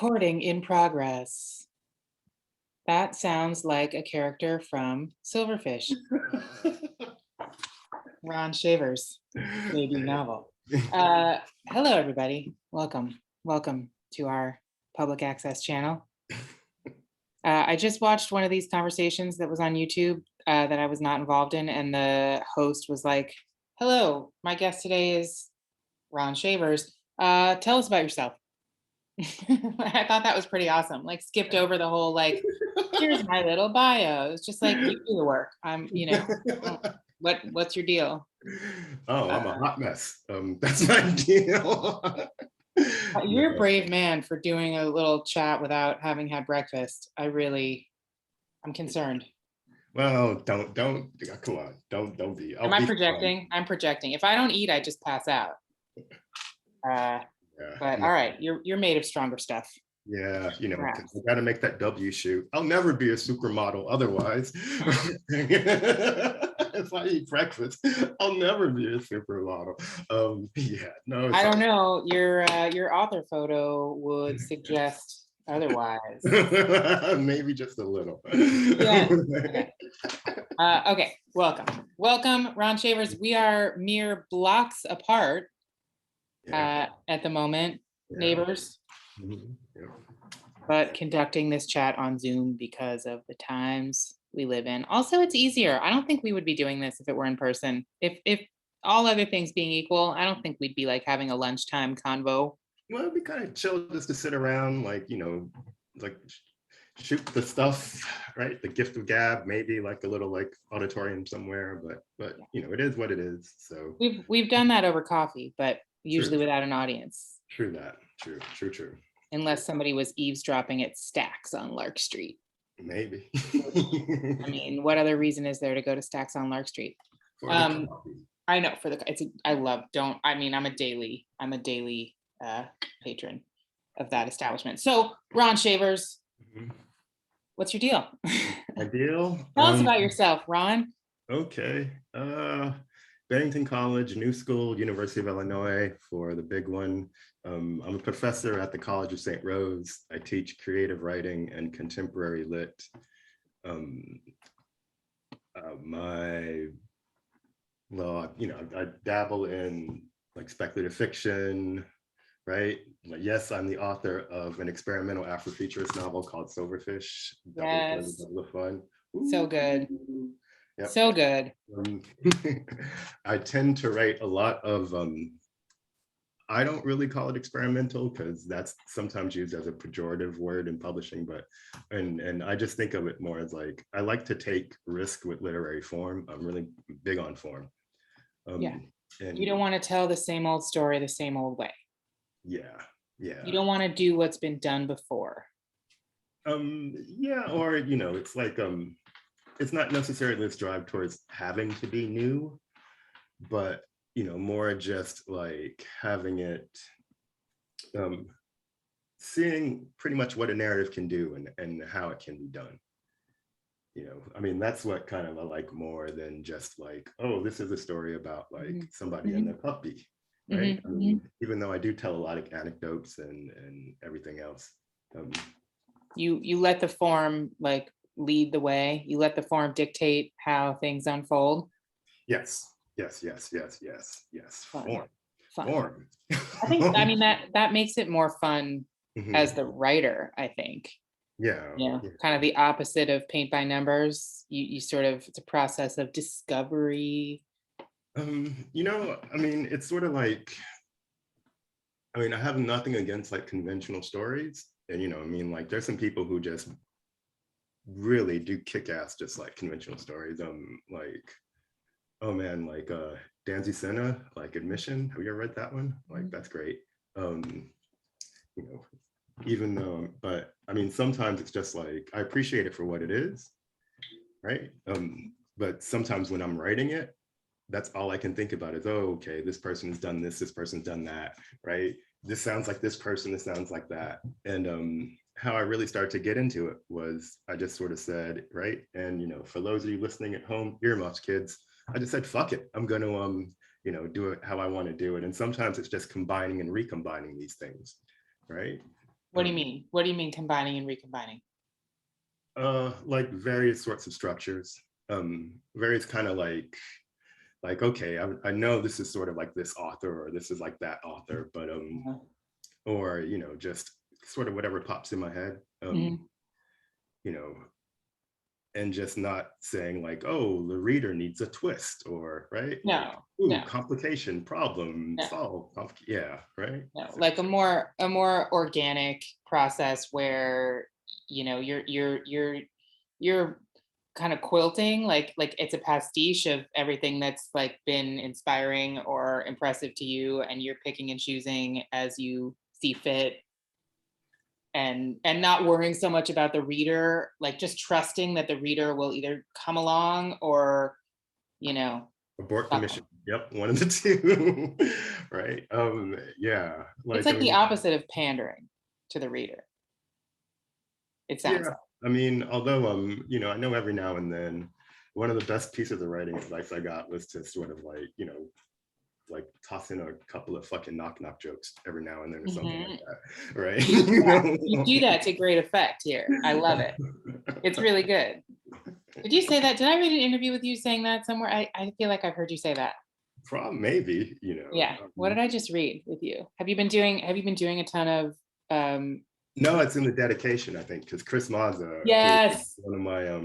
Recording in progress. That sounds like a character from Silverfish, Rone Shavers' debut novel. Hello, everybody. Welcome. Welcome to our public access channel. I just watched one of these conversations that was on YouTube that I was not involved in, and the host was like, hello, my guest today is Rone Shavers. Tell us about yourself. I thought that was pretty awesome. Like, skipped over the whole, like, here's my little bio. It's just like, you do the work. What's your deal? Oh, I'm a hot mess. That's my deal. You're a brave man for doing a little chat without having had breakfast. I'm concerned. Well, don't come on. Don't be. Am I projecting? I'm projecting. If I don't eat, I just pass out. But all right, you're made of stronger stuff. Yeah, I got to make that W shoot. I'll never be a supermodel otherwise. If I eat breakfast, I'll never be a supermodel. No. I don't know. Your author photo would suggest otherwise. Maybe just a little. Yeah. Okay. Welcome, Rone Shavers. We are mere blocks apart at the moment, neighbors. But conducting this chat on Zoom because of the times we live in. Also, it's easier. I don't think we would be doing this if it were in person. If all other things being equal, I don't think we'd be like having a lunchtime convo. Well, it'd be kind of chill just to sit around, like shoot the stuff, right? The gift of gab, maybe like a little like auditorium somewhere, but it is what it is. So we've done that over coffee, but usually without an audience. True that. True. Unless somebody was eavesdropping at Stacks on Lark Street. Maybe. I mean, what other reason is there to go to Stacks on Lark Street? I know I'm a daily patron of that establishment. So, Rone Shavers, what's your deal? My deal? Tell us about yourself, Ron. Okay. Bennington College, New School, University of Illinois for the big one. I'm a professor at the College of St. Rose. I teach creative writing and contemporary lit. I dabble in like speculative fiction, right? Yes, I'm the author of an experimental Afrofuturist novel called Silverfish. Yes. Double fun. So good. Yep. So good. I tend to write a lot of, I don't really call it experimental because that's sometimes used as a pejorative word in publishing, and I just think of it more as like, I like to take risk with literary form. I'm really big on form. And you don't want to tell the same old story the same old way. Yeah. You don't want to do what's been done before. Or it's like it's not necessarily this drive towards having to be new, but more just like having it, seeing pretty much what a narrative can do and how it can be done. That's what kind of I like more than just like, oh, this is a story about like somebody and their puppy, right? Even though I do tell a lot of anecdotes and everything else. You let the form like lead the way. You let the form dictate how things unfold. Yes. Fun. Form. I think that makes it more fun as the writer, I think. Yeah. Kind of the opposite of paint by numbers. You sort of, it's a process of discovery. It's sort of like, I have nothing against like conventional stories. And like there's some people who just really do kick ass just like conventional stories. Danzy Senna, like Admission. Have you ever read that one? Like that's great. Even though, but sometimes it's just like, I appreciate it for what it is, right? But sometimes when I'm writing it, that's all I can think about is, oh, okay, this person has done this person's done that, right? This sounds like this person, this sounds like that. And how I really started to get into it was, I just sort of said, right? And, for those of you listening at home, earmuffs, kids, I just said, fuck it. I'm going to, do it how I want to do it. And sometimes it's just combining and recombining these things, right? What do you mean? What do you mean combining and recombining? Like various sorts of structures, various kind of like, okay, I know this is sort of like this author or this is like that author, but or, you know, just sort of whatever pops in my head, you know, and just not saying like, oh, the reader needs a twist or, right? No, like, ooh, no. complication, problem, No. solve, yeah, right? No, like a more organic process where, you know, you're kind of quilting, like it's a pastiche of everything that's like been inspiring or impressive to you, and you're picking and choosing as you see fit, and not worrying so much about the reader, like just trusting that the reader will either come along or, you know, Abort the mission. Yep, one of the two. Right. Yeah. it's Like, like the opposite of pandering to the reader. It sounds yeah. I mean, although you know, I know every now and then one of the best pieces of writing advice I got was to sort of like, you know, like toss in a couple of fucking knock jokes every now and then or something like that. Right. You do that to great effect here. I love it. It's really good. Did you say that? Did I read an interview with you saying that somewhere? I feel like I've heard you say that. Maybe, you know. Yeah. What did I just read with you? Have you been doing a ton of no, it's in the dedication, I think, because Chris Mazza, yes, one of my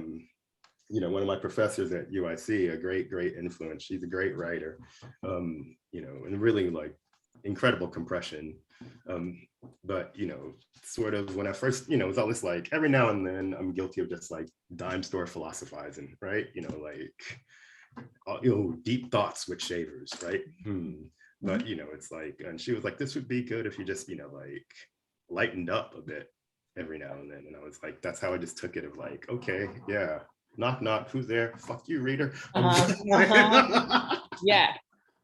you know, one of my professors at UIC, a great influence. She's a great writer, you know, and really like incredible compression. But, you know, sort of when I first, you know, it was always like every now and then I'm guilty of just like dime store philosophizing, right? You know, like, you know, deep thoughts with Shavers, right? But, you know, it's like, and she was like, this would be good if you just, you know, like lightened up a bit every now and then. And I was like, that's how I just took it of like, okay, yeah. Knock, knock, who's there? Fuck you, reader. Yeah.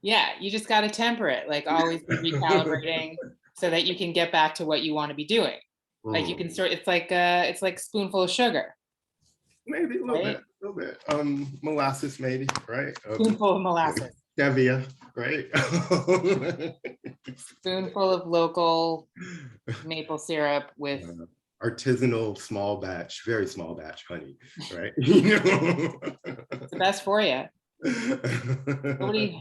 Yeah. You just got to temper it, like always be recalibrating so that you can get back to what you want to be doing. Like you can sort, it's like spoonful of sugar. Maybe a little bit. Molasses, maybe, right? Spoonful of molasses. Stevia, right? Spoonful of local maple syrup with artisanal small batch, very small batch honey, right? You know? It's the best for you.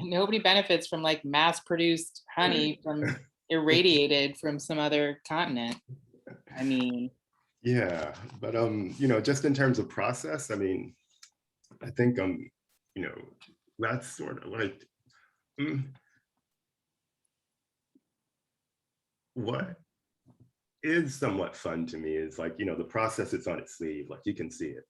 Nobody benefits from like mass produced honey from irradiated from some other continent. I mean, yeah, but you know, just in terms of process, I mean, I think you know, that's sort of like what is somewhat fun to me is like, you know, the process it's on its sleeve, like you can see it.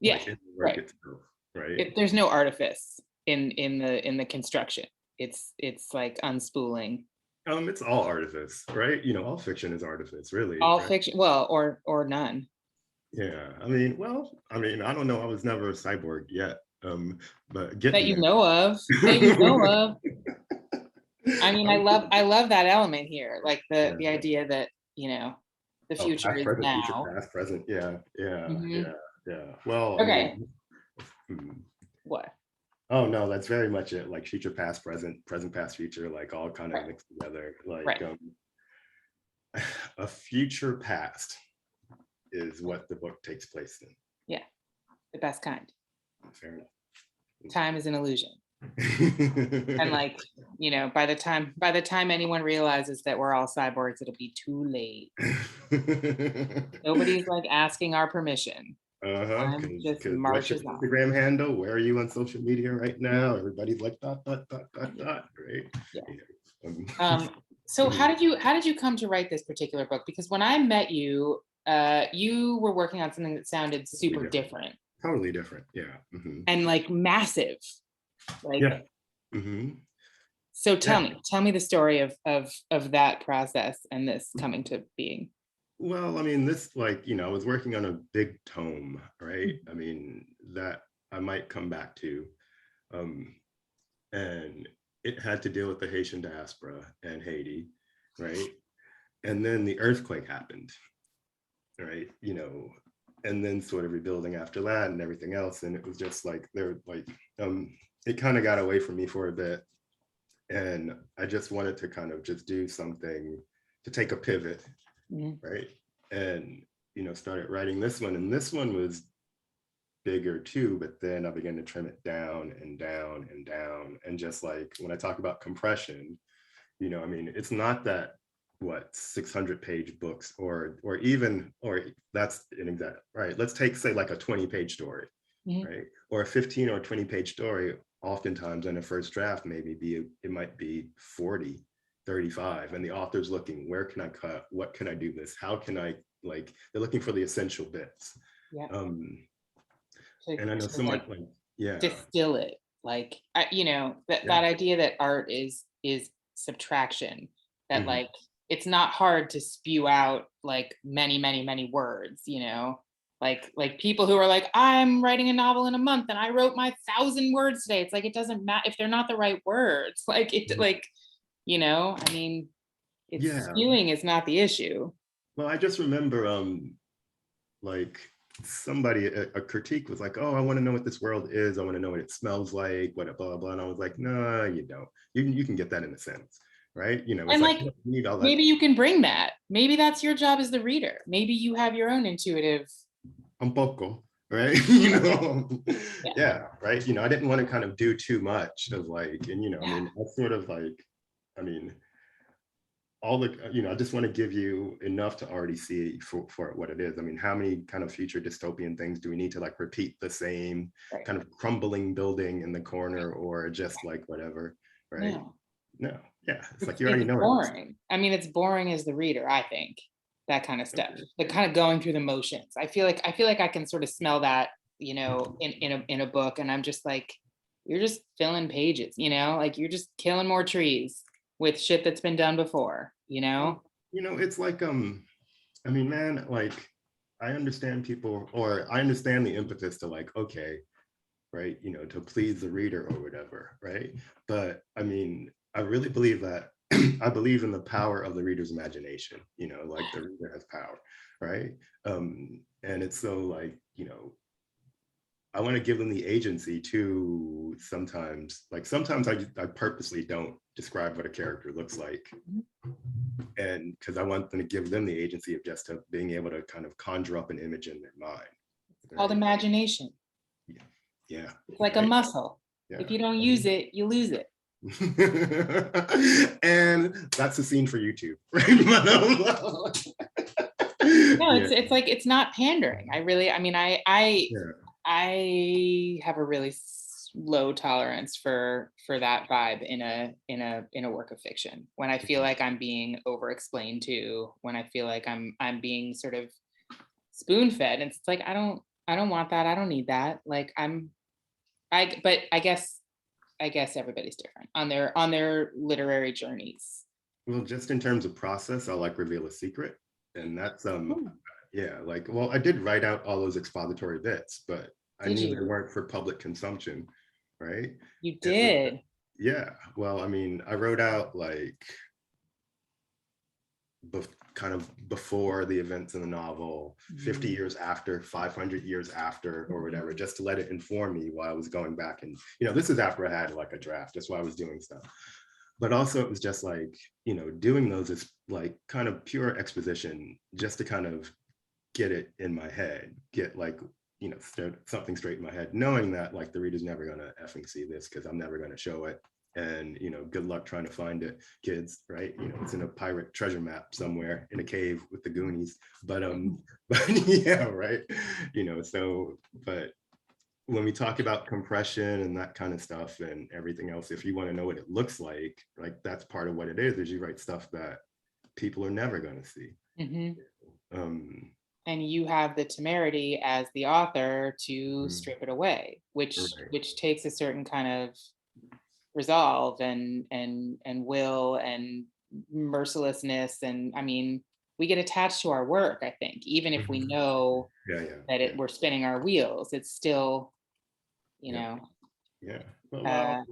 Yeah, like, right. Itself, right. There's no artifice in the construction. It's like unspooling. It's all artifice, right? You know, all fiction is artifice, really. All right? fiction, well, or none. Yeah, I mean, I don't know. I was never a cyborg yet, but getting that you know of. That you know of. I mean, I love that element here, like the idea that, you know, the future past, is present, now. future, past, present. Yeah. Well, okay. I mean, what? Oh no, that's very much it. Like future, past, present, past, future, like all kind of mixed together. Like a future past is what the book takes place in. Yeah, the best kind. Fair enough. Time is an illusion. And like, you know, by the time anyone realizes that we're all cyborgs, it'll be too late. Nobody's like asking our permission. Just marches on. Instagram handle, where are you on social media right now? Everybody's like dot, right? Yeah. So how did you come to write this particular book? Because when I met you, you were working on something that sounded super different. Totally different, yeah. And like massive. Like, yeah. So tell me the story of that process and this coming to being. Well, I mean, this, like, you know, I was working on a big tome, right? I mean, that I might come back to. And it had to deal with the Haitian diaspora and Haiti, right? And then the earthquake happened, right? You know, and then sort of rebuilding after that and everything else. And it was just like, it kind of got away from me for a bit. And I just wanted to kind of just do something to take a pivot right? And, started writing this one, and this one was bigger too, but then I began to trim it down and down and down. And just like when I talk about compression, it's not that 600-page books or that's an exact, right? Let's take, say, like a 20-page story, right? Or a 15 or 20-page story. Oftentimes in a first draft, it might be 40, 35, and the author's looking, where can I cut? What can I do this? How can I, they're looking for the essential bits. Yeah. And I know someone distill it, that idea that art is subtraction, that it's not hard to spew out many words, like people who are like, I'm writing a novel in a month and I wrote my 1,000 words today. It's like, it doesn't matter if they're not the right words. Spewing is not the issue. Well, I just remember somebody, a critique was like, oh, I want to know what this world is. I want to know what it smells like, what blah, blah, blah. And I was like, no, you don't. You can get that in a sense, right? It's and you need all that. Maybe you can bring that. Maybe that's your job as the reader. Maybe you have your own intuitive. Un poco, right? Yeah, right? I didn't want to kind of do too much of that's sort of all the, I just want to give you enough to already see for what it is. How many kind of future dystopian things do we need to repeat the same kind of crumbling building in the corner, or just whatever, right? No, yeah, it's you already know. Boring. It's boring as the reader, I think, that kind of stuff. The kind of going through the motions. I feel like I can sort of smell that, in a book, and I'm just like, you're just filling pages, you're just killing more trees with shit that's been done before, it's man, I understand people, or I understand the impetus to okay, right, to please the reader or whatever, right? But I really believe that I believe in the power of the reader's imagination, the reader has power, right? And it's so I want to give them the agency to sometimes I purposely don't describe what a character looks like, and because I want them to give them the agency of just being able to kind of conjure up an image in their mind. It's called imagination. Yeah, it's like a muscle. If you don't use it, you lose it. And that's a scene for YouTube, right? No, it's like, it's not pandering. I have a really low tolerance for that vibe in a work of fiction. When I feel like I'm being over explained to, when I feel like I'm being sort of spoon fed, and it's like, I don't want that. I don't need that. But I guess everybody's different on their literary journeys. Well, just in terms of process, I'll reveal a secret, and that's yeah, well, I did write out all those expository bits, but I knew they weren't for public consumption, right? You did. Yeah, well, I wrote out kind of before the events in the novel, 50 years after, 500 years after, or whatever, just to let it inform me while I was going back. And this is after I had a draft, that's why I was doing stuff. But also it was just doing those is kind of pure exposition, just to kind of get it in my head, get something straight in my head, knowing that the reader's never gonna effing see this because I'm never gonna show it. And good luck trying to find it, kids, right? It's in a pirate treasure map somewhere in a cave with the Goonies. But yeah, right. So, but when we talk about compression and that kind of stuff and everything else, if you want to know what it looks like that's part of what it is you write stuff that people are never going to see. And you have the temerity as the author to strip it away, which takes a certain kind of resolve and will and mercilessness. And we get attached to our work, I think, even if we know that we're spinning our wheels, it's still, Yeah. Well,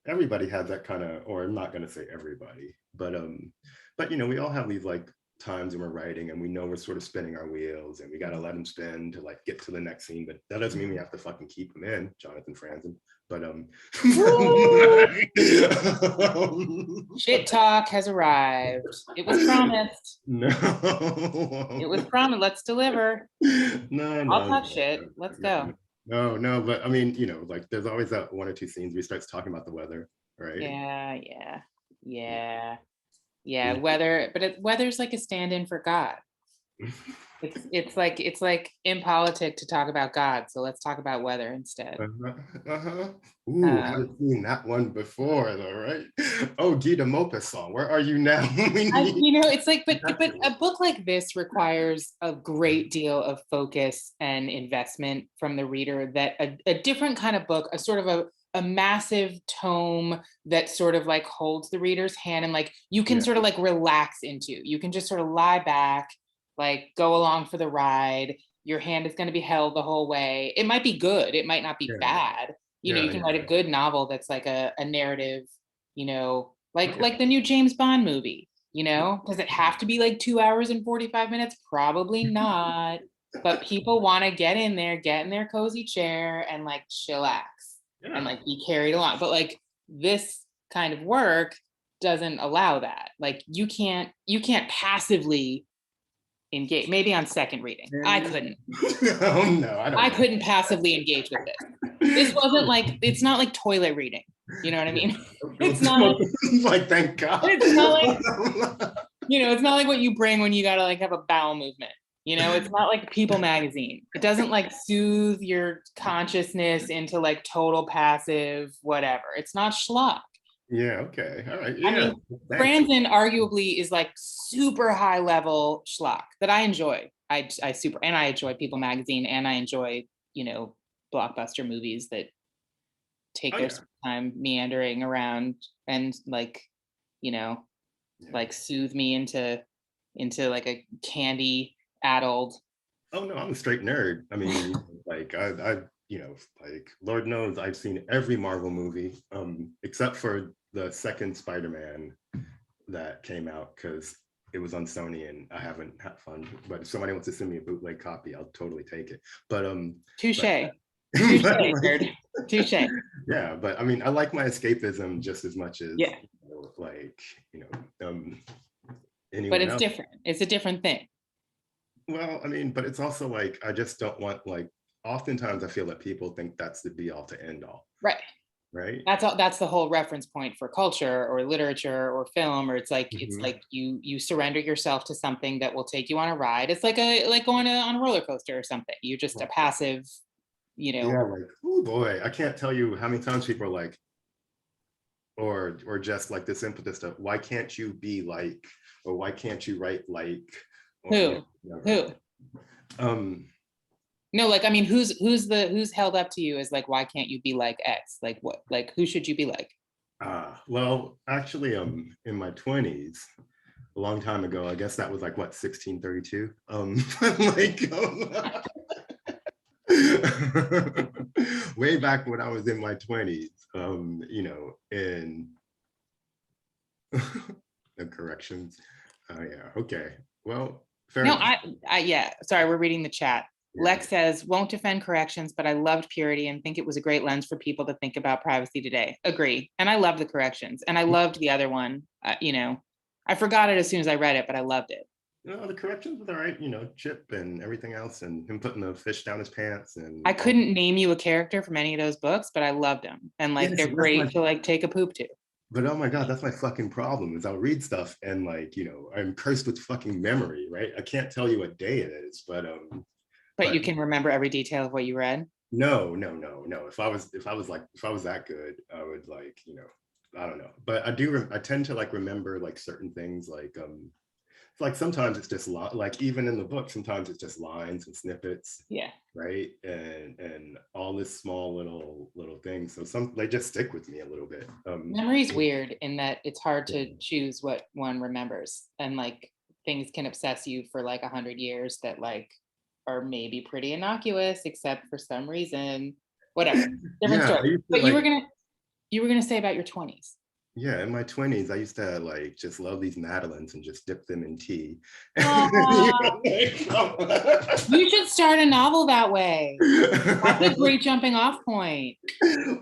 everybody has that kind of, or I'm not going to say everybody, but we all have these times when we're writing and we know we're sort of spinning our wheels and we got to let them spin to like get to the next scene, but that doesn't mean we have to fucking keep them in, Jonathan Franzen. But shit talk has arrived. It was promised. No, it was promised. Let's deliver. No, I'll talk shit. Let's go. No, but I mean, you know, like there's always that one or two scenes where he starts talking about the weather, right? Yeah. Weather, but weather's like a stand-in for God. It's like impolitic to talk about God, so let's talk about weather instead. Ooh, haven't seen that one before though, right? Oh, Gita Mopa song, where are you now? You know, it's like, but a book like this requires a great deal of focus and investment from the reader, that a different kind of book, a sort of a massive tome that sort of like holds the reader's hand and like you can sort of like relax into. You can just sort of lie back, like go along for the ride. Your hand is going to be held the whole way. It might be good. It might not be bad. You know, you can write a good novel that's like a narrative, you know, like the new James Bond movie, you know. Does it have to be like 2 hours and 45 minutes? Probably not. But people want to get in there, get in their cozy chair and like chillax and like be carried along. But like this kind of work doesn't allow that. Like you can't passively engage. Maybe on second reading I couldn't. Oh no, I couldn't passively engage with this. This wasn't like, it's not like toilet reading, you know what I mean? It's not like thank God. It's not like, you know, it's not like what you bring when you gotta like have a bowel movement, you know. It's not like People magazine. It doesn't like soothe your consciousness into like total passive whatever. It's not schlock. Yeah, okay, all right. I mean, Franzen arguably is like super high level schlock that I enjoy. I enjoy People magazine, and I enjoy, you know, blockbuster movies that take their time meandering around and like, you know, like soothe me into like a candy addled. Oh no, I'm a straight nerd. I mean, like I you know, like Lord knows I've seen every Marvel movie, except for the second Spider-Man that came out because it was on Sony and I haven't had fun. But if somebody wants to send me a bootleg copy, I'll totally take it. But touche. Touche. Yeah, but I mean, I like my escapism just as much as you know, like, you know, but it's else. different. It's a different thing. Well, I mean, but it's also like I just don't want, like, oftentimes I feel that people think that's the be all to end all. Right. That's the whole reference point for culture or literature or film, or it's like it's like you surrender yourself to something that will take you on a ride. It's like going on a roller coaster or something. You're just a passive, you know. Yeah, like, oh boy, I can't tell you how many times people are like, or just like this impetus of why can't you be like, or why can't you write like, or, who no, like, I mean, who's held up to you as like, why can't you be like X? Like what, like who should you be like? Well, actually, in my 20s, a long time ago, I guess that was like what, 1632. Like way back when I was in my 20s, you know, in the corrections. Yeah, okay. Well, fair enough. Yeah, sorry, we're reading the chat. Lex says, won't defend corrections, but I loved Purity and think it was a great lens for people to think about privacy today. Agree. And I love the corrections. And I loved the other one. You know, I forgot it as soon as I read it, but I loved it. No, the corrections was all right, you know, Chip and everything else, and him putting the fish down his pants. And I couldn't name you a character from any of those books, but I loved them. And like, they're great to like take a poop to. But oh my God, that's my fucking problem is I'll read stuff and like, you know, I'm cursed with fucking memory, right? I can't tell you what day it is, but you can remember every detail of what you read? No. If I was that good, I would, like, you know, I don't know. But I tend to like remember like certain things, like sometimes it's just like even in the book, sometimes it's just lines and snippets. Yeah. Right. And all this small little things. So they just stick with me a little bit. Memory's weird in that it's hard to choose what one remembers, and like things can obsess you for like 100 years that like are maybe pretty innocuous, except for some reason, whatever. Different story. But like, you were gonna say about your 20s. Yeah, in my 20s, I used to like just love these Madeleines and just dip them in tea. You should start a novel that way. That's a great jumping off point.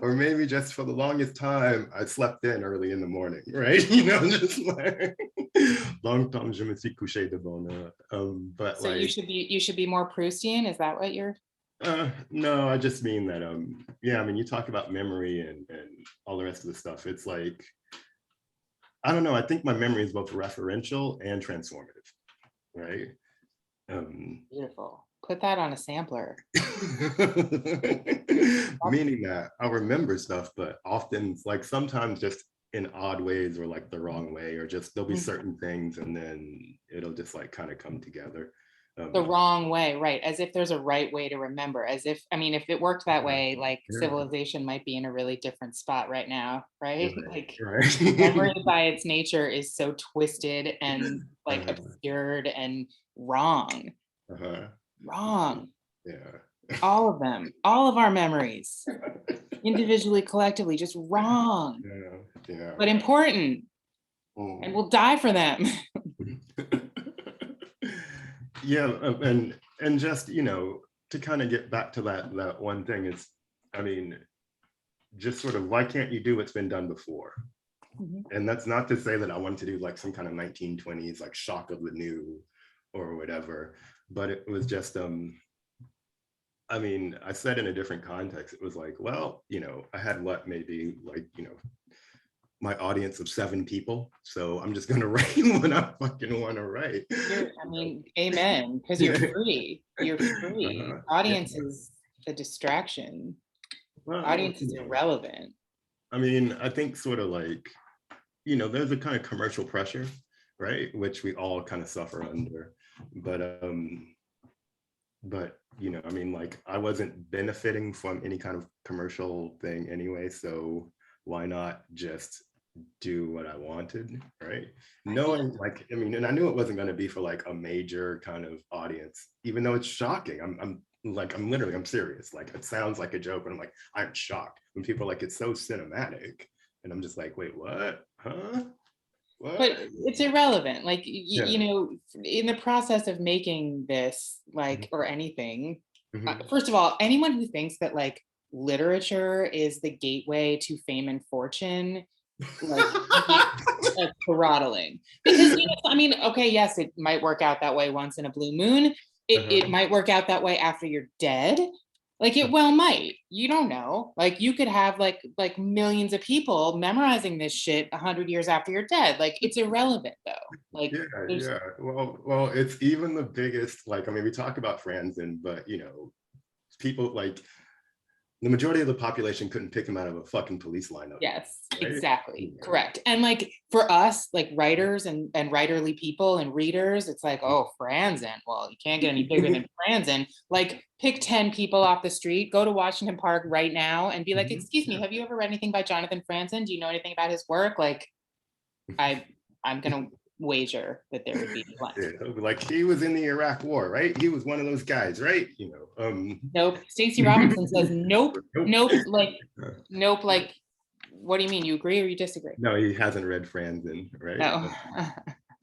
Or maybe just for the longest time, I slept in early in the morning, right? You know, just like longtemps je me suis couché de bonne heure. But so like, you should be more Proustian. Is that what you're? no, I just mean that yeah, I mean, you talk about memory and all the rest of the stuff. It's like, I don't know, I think my memory is both referential and transformative, right? Beautiful. Put that on a sampler. Meaning that I'll remember stuff, but often like sometimes just in odd ways or like the wrong way, or just there'll be certain things and then it'll just like kind of come together. The wrong way, right? As if there's a right way to remember, as if, I mean, if it worked that way, like civilization might be in a really different spot right now, right? Like memory by its nature is so twisted and like obscured and wrong. Wrong. Yeah. All of them, all of our memories, individually, collectively, just wrong. Yeah. But important. And we'll die for them. Yeah, and just, you know, to kind of get back to that one thing is, I mean, just sort of, why can't you do what's been done before? And that's not to say that I wanted to do like some kind of 1920s like shock of the new or whatever, but it was just I mean, I said in a different context, it was like, well, you know, I had what, maybe like, you know, my audience of 7 people, so I'm just gonna write what I fucking want to write. I mean, amen, because you're free. You're free. Audience is a distraction. Well, audience is irrelevant. I mean, I think sort of like, you know, there's a kind of commercial pressure, right, which we all kind of suffer under, but you know, I mean, like, I wasn't benefiting from any kind of commercial thing anyway, so why not just do what I wanted, right? Knowing, like, I mean, and I knew it wasn't going to be for like a major kind of audience, even though it's shocking. I'm literally, I'm serious. Like, it sounds like a joke, and I'm like, I'm shocked when people are like, it's so cinematic, and I'm just like, wait, what? Huh? What? But it's irrelevant. Like, you know, in the process of making this, like, or anything, first of all, anyone who thinks that like literature is the gateway to fame and fortune, like, throttling. Because, you know, I mean, okay, yes, it might work out that way once in a blue moon. It might work out that way after you're dead. Like, it well might. You don't know. Like, you could have like millions of people memorizing this shit 100 years after you're dead. Like, it's irrelevant though. Like, yeah. Well, it's even the biggest. Like, I mean, we talk about Franzen, but you know, people like the majority of the population couldn't pick him out of a fucking police lineup. Yes, right? Exactly. Yeah. Correct. And like for us, like writers and writerly people and readers, it's like, oh, Franzen. Well, you can't get any bigger than Franzen. Like, pick 10 people off the street, go to Washington Park right now and be like, excuse me, have you ever read anything by Jonathan Franzen? Do you know anything about his work? Like, I'm gonna wager that there would be one. Like, he was in the Iraq War, right? He was one of those guys, right? You know. Nope. Stacey Robinson says nope. Like, nope. Like, what do you mean? You agree or you disagree? No, he hasn't read Franzen, right? No.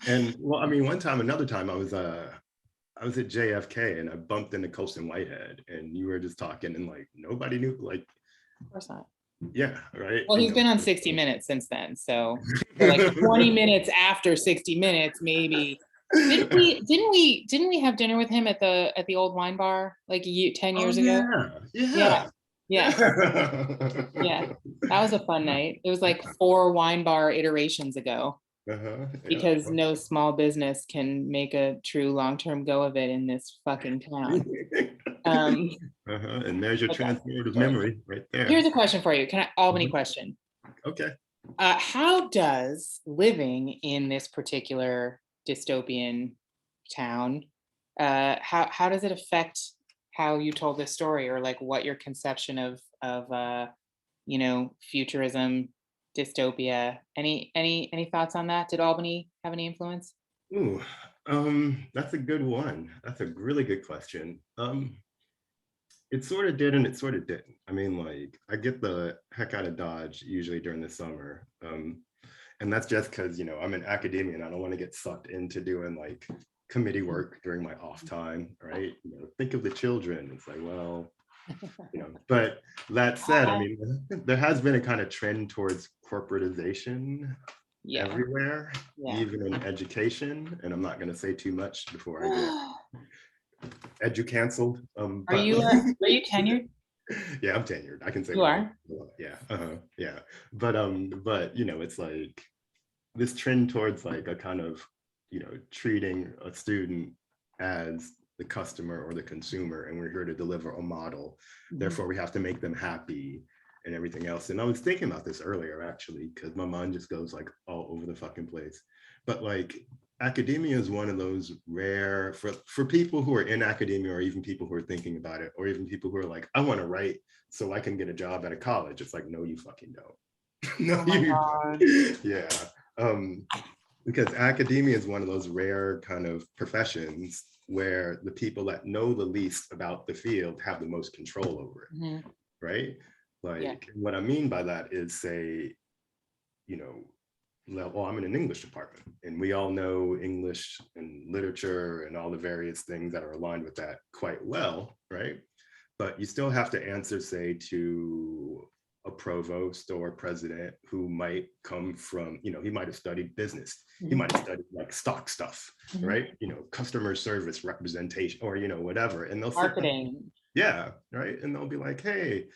And well, I mean, another time I was at JFK and I bumped into Colson Whitehead, and you were just talking, and like nobody knew, like. Of course not. Yeah, right. Well, he's been on 60 Minutes since then, so like 20 minutes after 60 Minutes, maybe. Didn't we have dinner with him at the old wine bar like 10 years ago? Yeah. That was a fun night. It was like 4 wine bar iterations ago. Because no small business can make a true long-term go of it in this fucking town. And there's your transformative memory right there. Here's a question for you. Albany question. Okay. How does living in this particular dystopian town, how does it affect how you told this story, or like what your conception of you know, futurism, dystopia? Any thoughts on that? Did Albany have any influence? Ooh, that's a good one. That's a really good question. It sort of did and it sort of didn't. I mean, like, I get the heck out of Dodge usually during the summer. And that's just because, you know, I'm in academia and I don't want to get sucked into doing like committee work during my off time, right? You know, think of the children. It's like, well, you know, but that said, I mean, there has been a kind of trend towards corporatization everywhere, even in education. And I'm not going to say too much before I get edu-canceled. Are you tenured? Yeah, I'm tenured. I can say you are. Yeah, yeah. But you know, it's like this trend towards like a kind of, you know, treating a student as the customer or the consumer, and we're here to deliver a model. Therefore, we have to make them happy and everything else. And I was thinking about this earlier, actually, because my mind just goes like all over the fucking place. But like, academia is one of those rare, for people who are in academia, or even people who are thinking about it, or even people who are like, I want to write so I can get a job at a college. It's like, no, you fucking don't. No, you don't. Yeah. Because academia is one of those rare kind of professions where the people that know the least about the field have the most control over it, right? Like, what I mean by that is, say, you know, well, I'm in an English department, and we all know English and literature and all the various things that are aligned with that quite well, right? But you still have to answer, say, to a provost or a president who might come from, you know, he might have studied business. He might have studied like stock stuff, right? You know, customer service representation, or, you know, whatever. And they'll marketing. Yeah, right. And they'll be like, hey,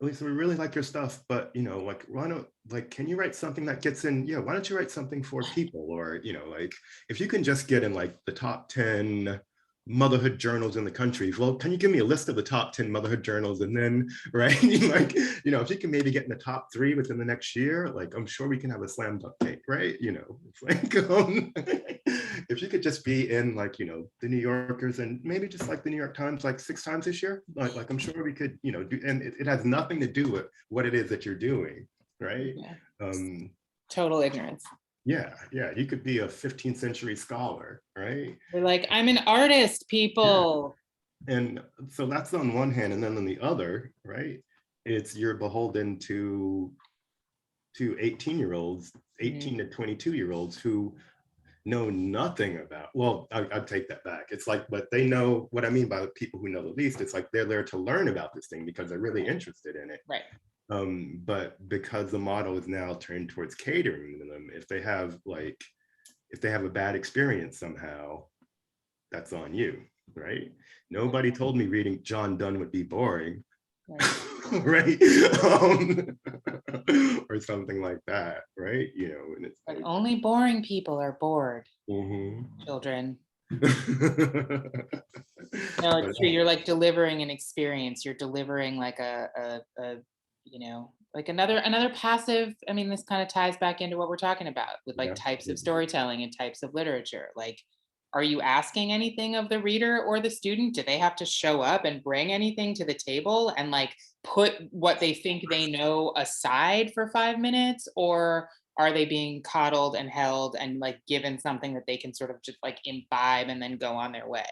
Elisa, we really like your stuff, but, you know, like, why don't, like, can you write something that gets in, yeah, why don't you write something for people? Or, you know, like, if you can just get in like the top 10 motherhood journals in the country, well, can you give me a list of the top 10 motherhood journals? And then, right, like, you know, if you can maybe get in the top 3 within the next year, like, I'm sure we can have a slam dunk cake, right? You know, it's like, if you could just be in, like, you know, the New Yorkers, and maybe just like the New York Times, like 6 times this year, like I'm sure we could, you know, do, and it has nothing to do with what it is that you're doing, right? Total ignorance. Yeah, you could be a 15th century scholar, right? They're like, I'm an artist, people. Yeah. And so that's on one hand, and then on the other, right, it's you're beholden to 18-year-olds, 18 to 22-year-olds who know nothing about, well, I'd take that back. It's like, but they know what I mean by people who know the least. It's like they're there to learn about this thing because they're really interested in it. Right. But because the model is now turned towards catering to them, if they have a bad experience somehow, that's on you, right? Nobody told me reading John Donne would be boring, right? Or something like that, right? You know, and it's but like, only boring people are bored, children. No, it's true. You're like delivering an experience. You're delivering like a you know, like another passive. I mean, this kind of ties back into what we're talking about with like types of storytelling and types of literature. Like, are you asking anything of the reader or the student? Do they have to show up and bring anything to the table and like put what they think they know aside for 5 minutes? Or are they being coddled and held and like given something that they can sort of just like imbibe and then go on their way?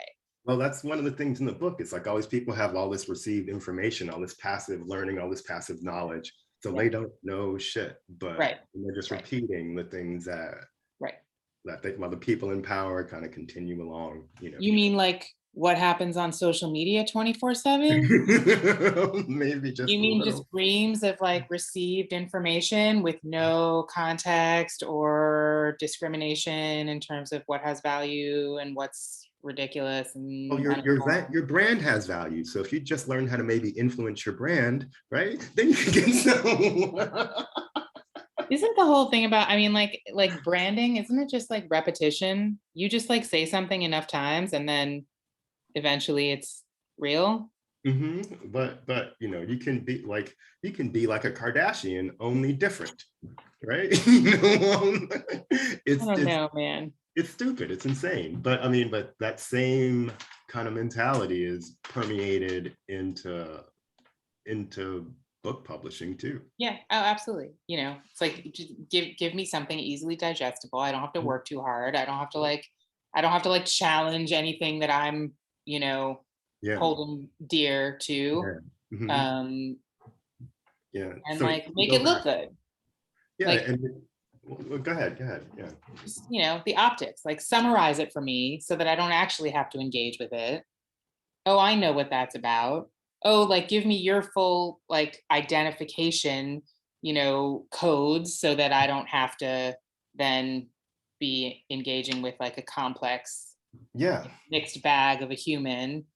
Well, that's one of the things in the book. It's like always people have all this received information, all this passive learning, all this passive knowledge. So they don't know shit, but they're just repeating the things that while the people in power kind of continue along, you know. You mean like what happens on social media 24/7? Maybe just you mean just reams of like received information with no context or discrimination in terms of what has value and what's ridiculous? And your brand has value. So if you just learn how to maybe influence your brand, right, then you can get some. Isn't the whole thing about, I mean, like branding, isn't it just like repetition? You just like say something enough times and then eventually it's real. But you know, you can be like a Kardashian, only different, right? I don't know, man. It's stupid, it's insane. But I mean, but that same kind of mentality is permeated into book publishing too. Yeah, oh, absolutely. You know, it's like just give me something easily digestible. I don't have to work too hard. I don't have to like challenge anything that I'm, you know, holding dear to. And so like make it look good. Yeah, like, and Well, go ahead, yeah. Just, you know, the optics, like summarize it for me so that I don't actually have to engage with it. Oh, I know what that's about. Oh, like give me your full like identification, you know, codes so that I don't have to then be engaging with like a complex mixed bag of a human.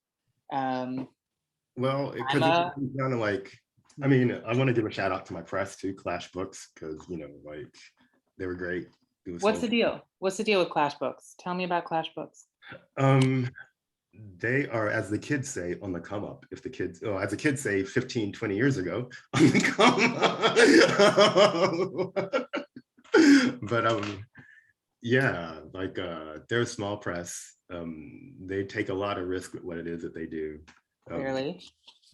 Well, because it's kind of like, I mean, I want to give a shout out to my press too, Clash Books, because, you know, like they were great. What's the deal? What's the deal with Clash Books? Tell me about Clash Books. They are, as the kids say, on the come up. If the kids, oh, as the kids say 15, 20 years ago, on the come up. But yeah, like they're a small press. They take a lot of risk with what it is that they do. Clearly.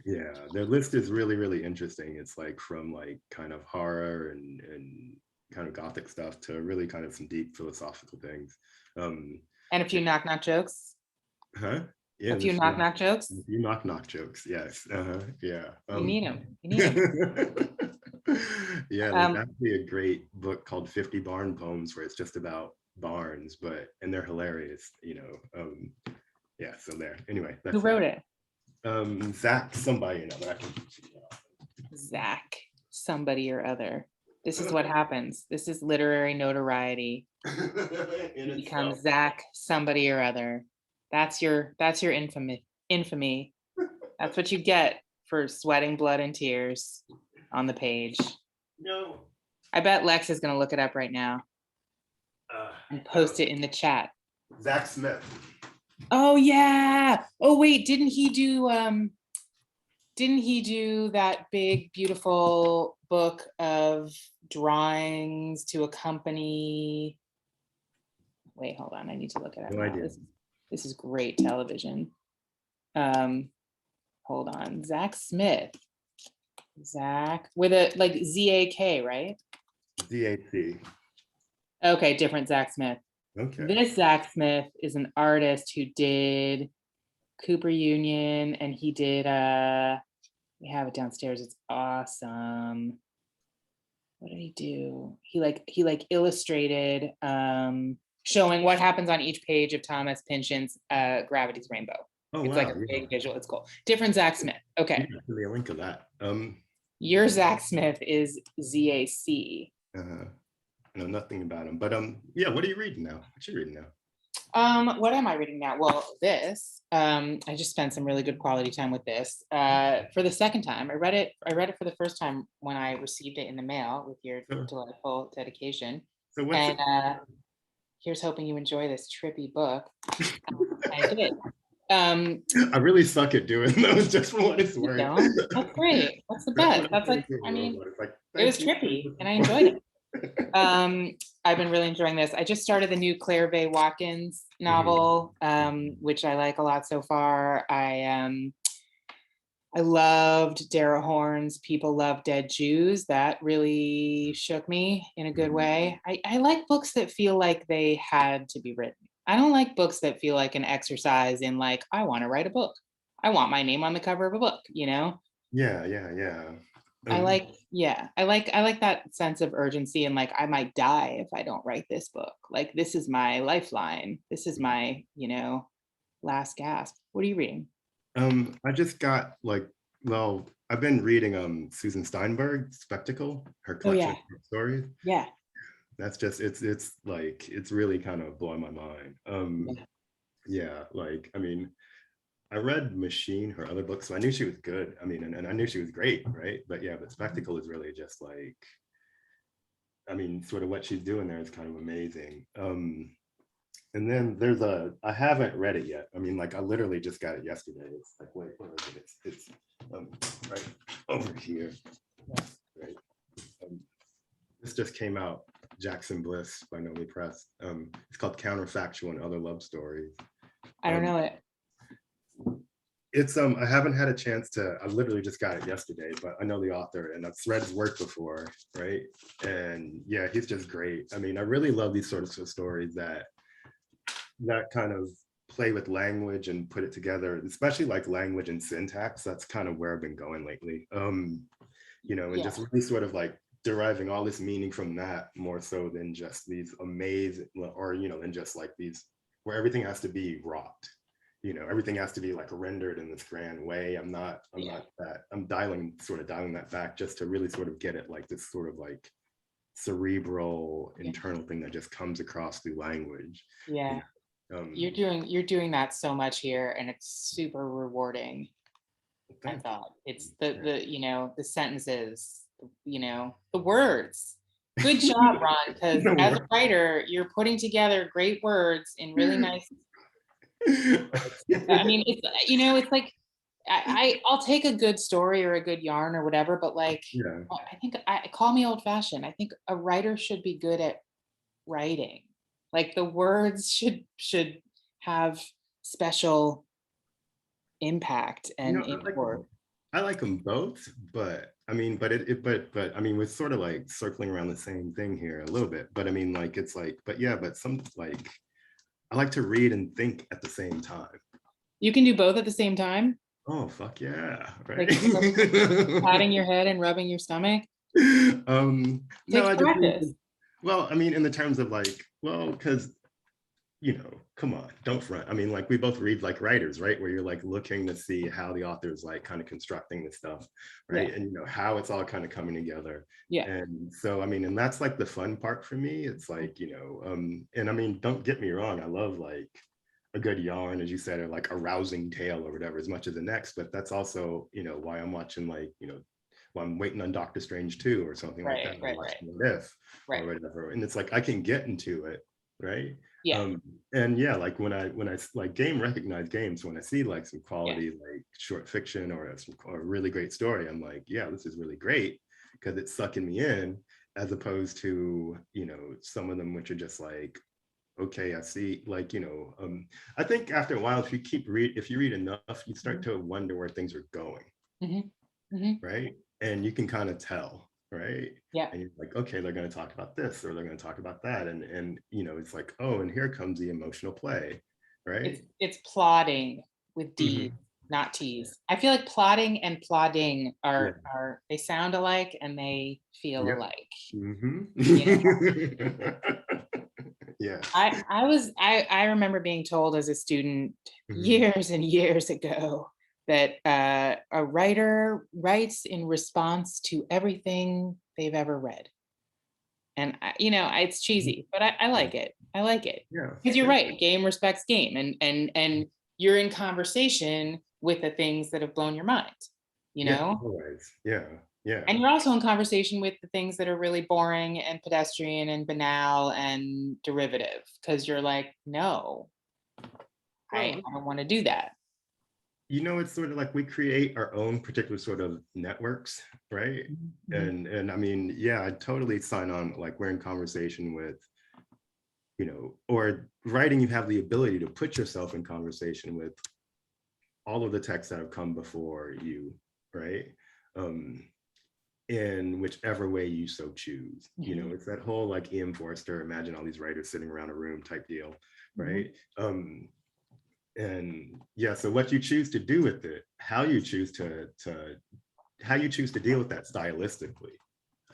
Yeah, their list is really, really interesting. It's like from like kind of horror and kind of gothic stuff to really kind of some deep philosophical things. And a few knock-knock jokes. Huh? Yeah, a few knock-knock jokes. A few knock-knock jokes, yes. Yeah. You need them. You need them. Yeah, there's actually a great book called 50 Barn Poems where it's just about barns, and they're hilarious, you know. Yeah, so there. Anyway. Who wrote it? Zach somebody or another. Zach somebody or other. This is what happens. This is literary notoriety. You become Zach somebody or other. That's your infamy. That's what you get for sweating blood and tears on the page. No. I bet Lex is gonna look it up right now and post it in the chat. Zach Smith. Oh yeah. Oh wait, didn't he do that big beautiful book of drawings to accompany? Wait, hold on. I need to look it up. No idea. This is great television. Hold on. Zach Smith. Zach with a like Z-A-K, right? Z-A-C. Okay, different Zach Smith. Okay. This Zach Smith is an artist who did Cooper Union, and he did we have it downstairs. It's awesome. What did he do? He illustrated showing what happens on each page of Thomas Pynchon's Gravity's Rainbow. Oh, it's wow, like a big visual. It's cool. Different Zach Smith. Okay. Give me a link of that. Your Zach Smith is Z-A-C. I know nothing about him, but yeah. What are you reading now? What you reading now? What am I reading now? Well, this. I just spent some really good quality time with this. For the second time, I read it for the first time when I received it in the mail with your delightful dedication. So what's here's hoping you enjoy this trippy book. I did. I really suck at doing those, just for what it's worth. That's great. That's the best. That's like, I mean, it was trippy and I enjoyed it. I've been really enjoying this. I just started the new Claire Vaye Watkins novel, which I like a lot so far. I loved Dara Horn's People Love Dead Jews. That really shook me in a good way. I like books that feel like they had to be written. I don't like books that feel like an exercise in like, I want to write a book. I want my name on the cover of a book, you know? Yeah. I like that sense of urgency and like, I might die if I don't write this book. Like, this is my lifeline. This is my, you know, last gasp. What are you reading? I just got I've been reading Susan Steinberg's Spectacle, her collection of stories. Yeah. That's just it's like it's really kind of blowing my mind. Yeah, like I mean, I read Machine, her other books, so I knew she was good. I mean, and I knew she was great, right? But yeah, but Spectacle is really just like, I mean, sort of what she's doing there is kind of amazing. And then there's I haven't read it yet. I mean, like I literally just got it yesterday. It's like, wait, where is it? It's right over here. Right. This just came out, Jackson Bliss by Nomi Press. It's called Counterfactual and Other Love Stories. I don't know it. It's I haven't had a chance to, I literally just got it yesterday, but I know the author and I've read his work before, right? And yeah, he's just great. I mean, I really love these sorts of stories that kind of play with language and put it together, especially like language and syntax. That's kind of where I've been going lately. You know, and just really sort of like deriving all this meaning from that more so than just these amazing, or, you know, than just like these, where everything has to be wrought. You know, everything has to be like rendered in this grand way. I'm not that, I'm dialing that back just to really sort of get it like this sort of like cerebral internal thing that just comes across through language. Yeah. You know? You're doing that so much here, and it's super rewarding. I thought it's the you know, the sentences, you know, the words. Good job, Ron, because as a writer, you're putting together great words in really nice words. I mean, it's, you know, it's like I'll take a good story or a good yarn or whatever, but like, I think call me old fashioned. I think a writer should be good at writing. Like the words should have special impact and import. I like them both, but I mean, but I mean, we're sort of like circling around the same thing here a little bit. But I mean, like it's like, but yeah, but some like I like to read and think at the same time. You can do both at the same time? Oh, fuck yeah, right? Like patting your head and rubbing your stomach? No, I just practice. Well, I mean, in the terms of like, well, because, you know, come on, don't front. I mean, like we both read like writers, right? Where you're like looking to see how the author's like kind of constructing the stuff, right? Yeah. And you know, how it's all kind of coming together. Yeah. And so, I mean, and that's like the fun part for me. It's like, you know, and I mean, don't get me wrong, I love like a good yarn, as you said, or like a rousing tale or whatever, as much as the next, but that's also, you know, why I'm watching like, you know, well, I'm waiting on Doctor Strange 2 or something like that. Right. Or whatever. And it's like, I can get into it, right? Yeah. And yeah, like when I like recognized games, when I see like some quality like short fiction or a really great story, I'm like, yeah, this is really great because it's sucking me in, as opposed to, you know, some of them which are just like, okay, I see, like, you know, I think after a while, if you read enough, you start to wonder where things are going, right? And you can kind of tell, right? Yeah. And you're like, okay, they're going to talk about this or they're going to talk about that, and you know, it's like, oh, and here comes the emotional play, right? It's plotting with D's, not T's. I feel like plotting and plodding are they sound alike and they feel alike. You know? Yeah. I remember being told as a student years and years ago that a writer writes in response to everything they've ever read. And you know, it's cheesy, but I like it. I like it. Yeah. Because you're right, game respects game, and you're in conversation with the things that have blown your mind, you know? Always. Yeah. Yeah. And you're also in conversation with the things that are really boring and pedestrian and banal and derivative, because you're like, no, I don't want to do that. You know, it's sort of like we create our own particular sort of networks, right? And I mean, yeah, I totally sign on. Like we're in conversation with, you know, or writing, you have the ability to put yourself in conversation with all of the texts that have come before you, right? In whichever way you so choose. You know, it's that whole like E.M. Forster, imagine all these writers sitting around a room type deal, right? And yeah, so what you choose to do with it, how you choose to deal with that stylistically,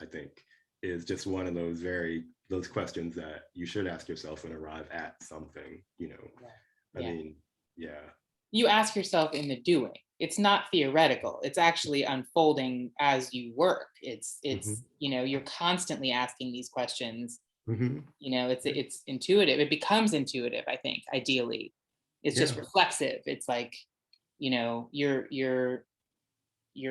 I think, is just one of those questions that you should ask yourself and arrive at something, you know. I mean, yeah. You ask yourself in the doing. It's not theoretical. It's actually unfolding as you work. It's you know, you're constantly asking these questions. You know, it's intuitive. It becomes intuitive, I think, ideally. It's just reflexive. It's like, you know, your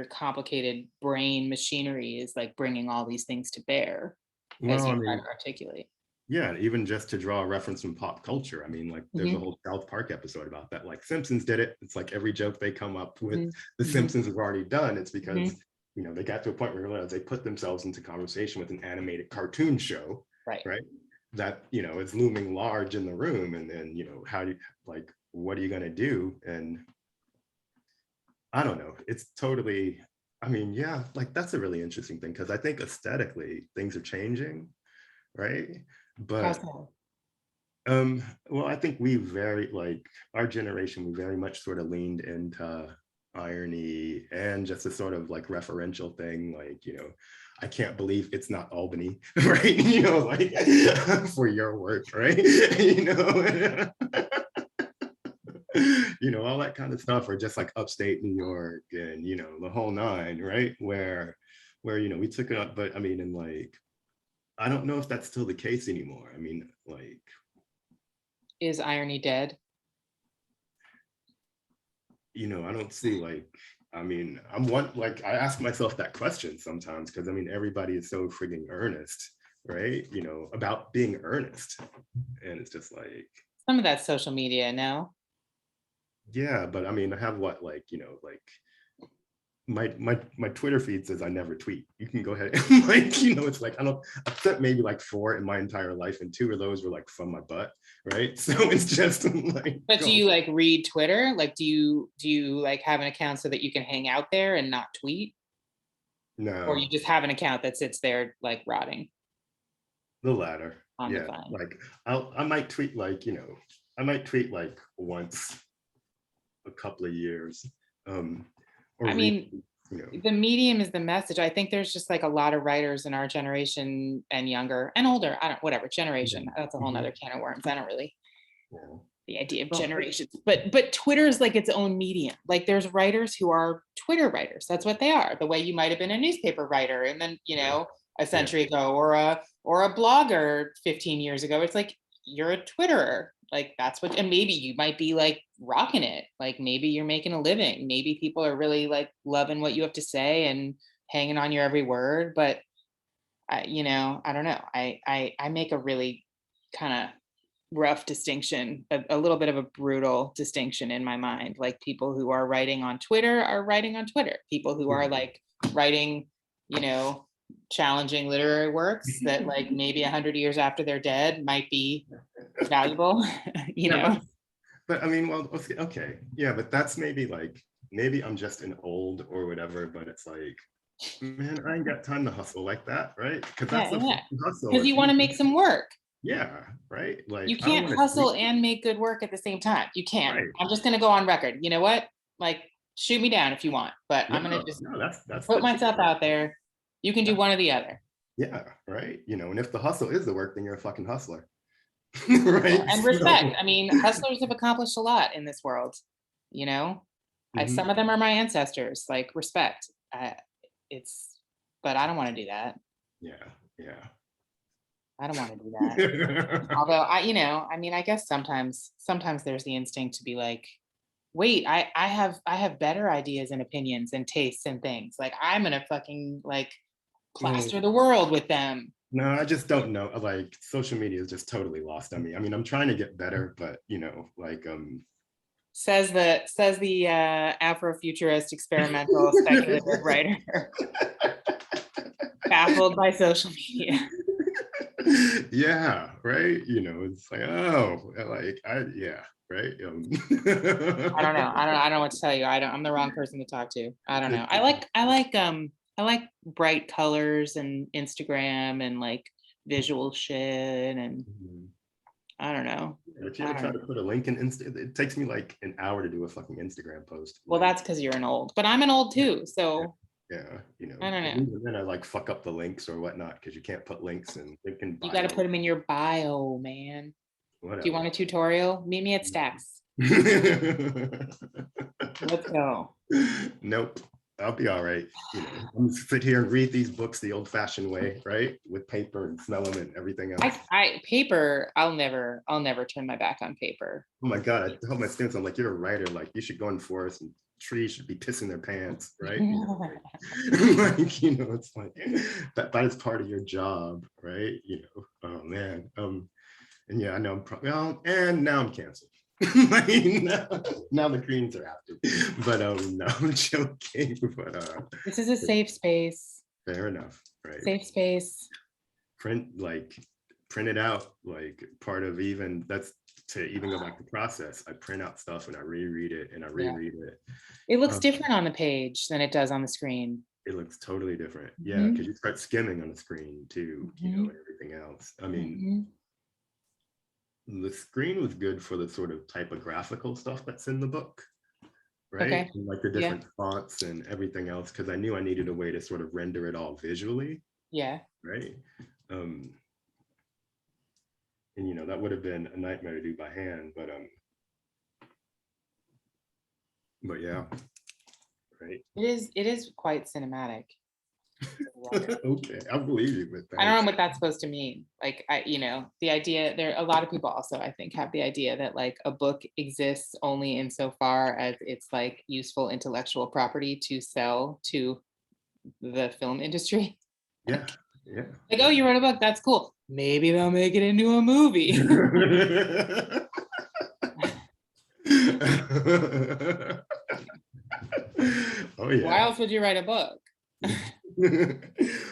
complicated brain machinery is like bringing all these things to bear as you try to articulate. Yeah, even just to draw a reference from pop culture. I mean, like there's a whole South Park episode about that. Like Simpsons did it. It's like every joke they come up with, the Simpsons have already done. It's because, you know, they got to a point where they put themselves into conversation with an animated cartoon show, right? That, you know, is looming large in the room. And then, you know, how do you, like, what are you going to do? And I don't know. It's totally, I mean, yeah, like that's a really interesting thing because I think aesthetically things are changing, right? But well, I think like our generation, we very much sort of leaned into irony and just a sort of like referential thing, like, you know, I can't believe it's not Albany, right? You know, like for your work, right? You know, you know, all that kind of stuff, or just like upstate New York and, you know, the whole nine, right? Where, you know, we took it up, but I mean, and like, I don't know if that's still the case anymore. I mean, like. Is irony dead? You know, I don't see like, I mean, like, I ask myself that question sometimes because I mean, everybody is so frigging earnest, right? You know, about being earnest. And it's just like. Some of that social media, no? Yeah, but I mean, I have what, like, you know, like my Twitter feed says I never tweet. You can go ahead and like, you know, it's like, I've sent maybe like 4 in my entire life, and 2 of those were like from my butt, right? So it's just like. But do you like read Twitter? Like, do you like have an account so that you can hang out there and not tweet? No. Or you just have an account that sits there like rotting? The latter. On the Yeah, vine. like I might tweet like, you know, I might tweet like once a couple of years. Or I mean, you know. the medium is the message. I think there's just like a lot of writers in our generation and younger and older, I don't, whatever generation. That's a whole nother can of worms. I don't really, the idea of generations, but Twitter is like its own medium. Like there's writers who are Twitter writers. That's what they are. The way you might have been a newspaper writer, and then, you know, a century ago, or a blogger 15 years ago. It's like, you're a Twitterer. Like that's what, and maybe you might be like rocking it. Like maybe you're making a living. Maybe people are really like loving what you have to say and hanging on your every word. But you know, I don't know. I make a really kind of rough distinction, a little bit of a brutal distinction in my mind. Like people who are writing on Twitter are writing on Twitter. People who are like writing, you know, challenging literary works that like maybe 100 years after they're dead might be valuable, you know. But I mean, well, okay, yeah, but that's maybe like, maybe I'm just an old or whatever, but it's like, man, I ain't got time to hustle like that, right? Because that's a hustle. Because you want to make some work. Yeah, right. Like you can't hustle and make good work at the same time. You can't. Right. I'm just gonna go on record. You know what? Like, shoot me down if you want, but I'm gonna just that's put myself out there. You can do one or the other. Yeah, right. You know, and if the hustle is the work, then you're a fucking hustler. Right. And respect. I mean, hustlers have accomplished a lot in this world. You know, some of them are my ancestors. Like, respect. But I don't want to do that. Yeah, yeah. I don't want to do that. Although I guess sometimes there's the instinct to be like, wait, I have better ideas and opinions and tastes and things. Like I'm gonna fucking like plaster the world with them. No, I just don't know. Like social media is just totally lost on me. I mean, I'm trying to get better, but you know, like says the Afrofuturist experimental speculative writer. Baffled by social media. Yeah, right. You know, it's like, oh, like right. I don't know. I don't know what to tell you. I'm the wrong person to talk to. I don't know. I like bright colors and Instagram and like visual shit, and I don't know. But you ever try to put a link in Insta? It takes me like an hour to do a fucking Instagram post. Well, that's because you're an old, but I'm an old too. So yeah, you know. I don't know. And then I like fuck up the links or whatnot because you can't put links in. You got to put them in your bio, man. Whatever. Do you want a tutorial? Meet me at Stacks. Let's go. Nope. I'll be all right. You know, I'm gonna sit here and read these books the old-fashioned way, right? With paper and smell them and everything else. Paper, I'll never turn my back on paper. Oh my God, I tell my students, I'm like, you're a writer, like you should go in forest and trees should be pissing their pants, right? Like, you know, it's like that is part of your job, right? You know, oh man. And yeah, I know and now I'm canceled. Like, now the Greens are after, but no, I'm joking. But this is a safe space. Fair enough, right? Safe space. Print it out, like part of even that's to even go back to process. I print out stuff and I reread it and I reread it. It looks different on the page than it does on the screen. It looks totally different, yeah, because you start skimming on the screen too, you know, and everything else. I mean. The screen was good for the sort of typographical stuff that's in the book, right? Okay. And like the Yeah. different fonts and everything else, because I knew I needed a way to sort of render it all visually. Yeah. Right. And you know, that would have been a nightmare to do by hand, but yeah, right. It is quite cinematic. Okay, I believe you, but I don't thanks. know what that's supposed to mean. Like, you know, the idea there, a lot of people also, I think, have the idea that like a book exists only insofar as it's like useful intellectual property to sell to the film industry. Yeah, yeah. Like, oh, you wrote a book, that's cool. Maybe they'll make it into a movie. Oh Why yeah. else would you write a book?